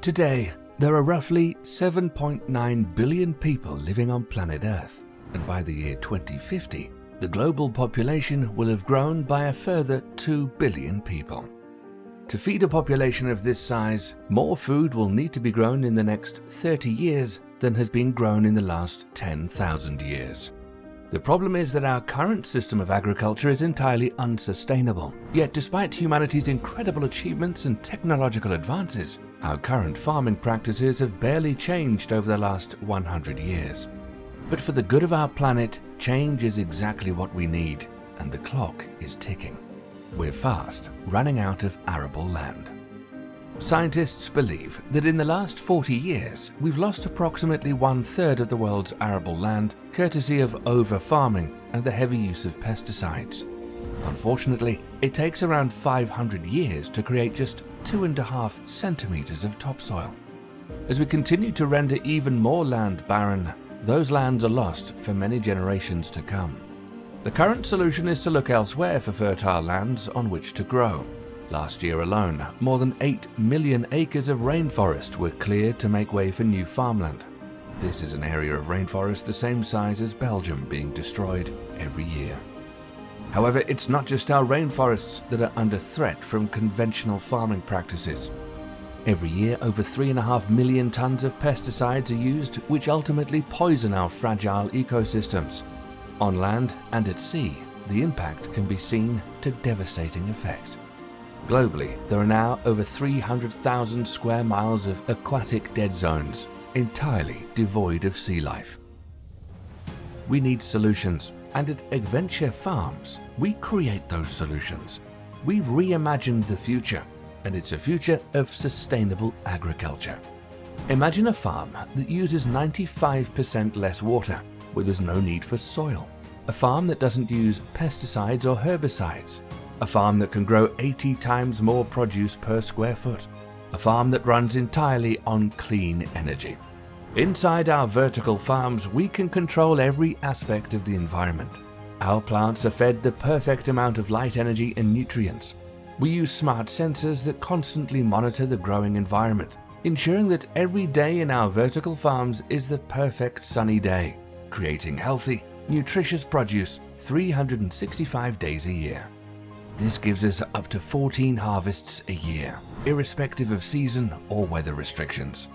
Today, there are roughly 7.9 billion people living on planet Earth, and by the year 2050, the global population will have grown by a further 2 billion people. To feed a population of this size, more food will need to be grown in the next 30 years than has been grown in the last 10,000 years. The problem is that our current system of agriculture is entirely unsustainable. Yet despite humanity's incredible achievements and technological advances, our current farming practices have barely changed over the last 100 years. But for the good of our planet, change is exactly what we need, and the clock is ticking. We're fast running out of arable land. Scientists believe that in the last 40 years, we've lost approximately 1/3 of the world's arable land, courtesy of over-farming and the heavy use of pesticides. Unfortunately, it takes around 500 years to create just 2.5 centimeters of topsoil. As we continue to render even more land barren, those lands are lost for many generations to come. The current solution is to look elsewhere for fertile lands on which to grow. Last year alone, more than 8 million acres of rainforest were cleared to make way for new farmland. This is an area of rainforest the same size as Belgium being destroyed every year. However, it's not just our rainforests that are under threat from conventional farming practices. Every year, over 3.5 million tons of pesticides are used, which ultimately poison our fragile ecosystems. On land and at sea, the impact can be seen to devastating effect. Globally, there are now over 300,000 square miles of aquatic dead zones, entirely devoid of sea life. We need solutions, and at Agventure Farms, we create those solutions. We've reimagined the future, and it's a future of sustainable agriculture. Imagine a farm that uses 95% less water, where there's no need for soil. A farm that doesn't use pesticides or herbicides. A farm that can grow 80 times more produce per square foot. A farm that runs entirely on clean energy. Inside our vertical farms, we can control every aspect of the environment. Our plants are fed the perfect amount of light, energy, and nutrients. We use smart sensors that constantly monitor the growing environment, ensuring that every day in our vertical farms is the perfect sunny day, creating healthy, nutritious produce 365 days a year. This gives us up to 14 harvests a year, irrespective of season or weather restrictions.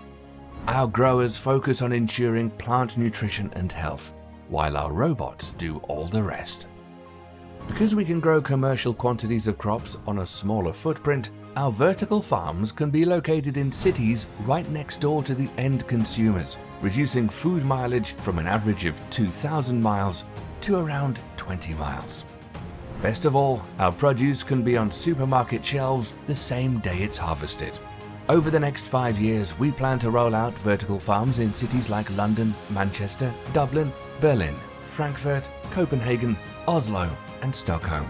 Our growers focus on ensuring plant nutrition and health, while our robots do all the rest. Because we can grow commercial quantities of crops on a smaller footprint, our vertical farms can be located in cities right next door to the end consumers, reducing food mileage from an average of 2,000 miles to around 20 miles. Best of all, our produce can be on supermarket shelves the same day it's harvested. Over the next 5 years, we plan to roll out vertical farms in cities like London, Manchester, Dublin, Berlin, Frankfurt, Copenhagen, Oslo, and Stockholm.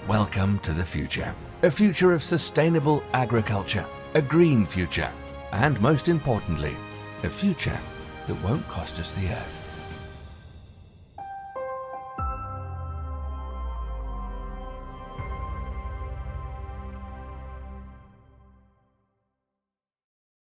Welcome to the future. A future of sustainable agriculture, a green future, and most importantly, a future that won't cost us the earth.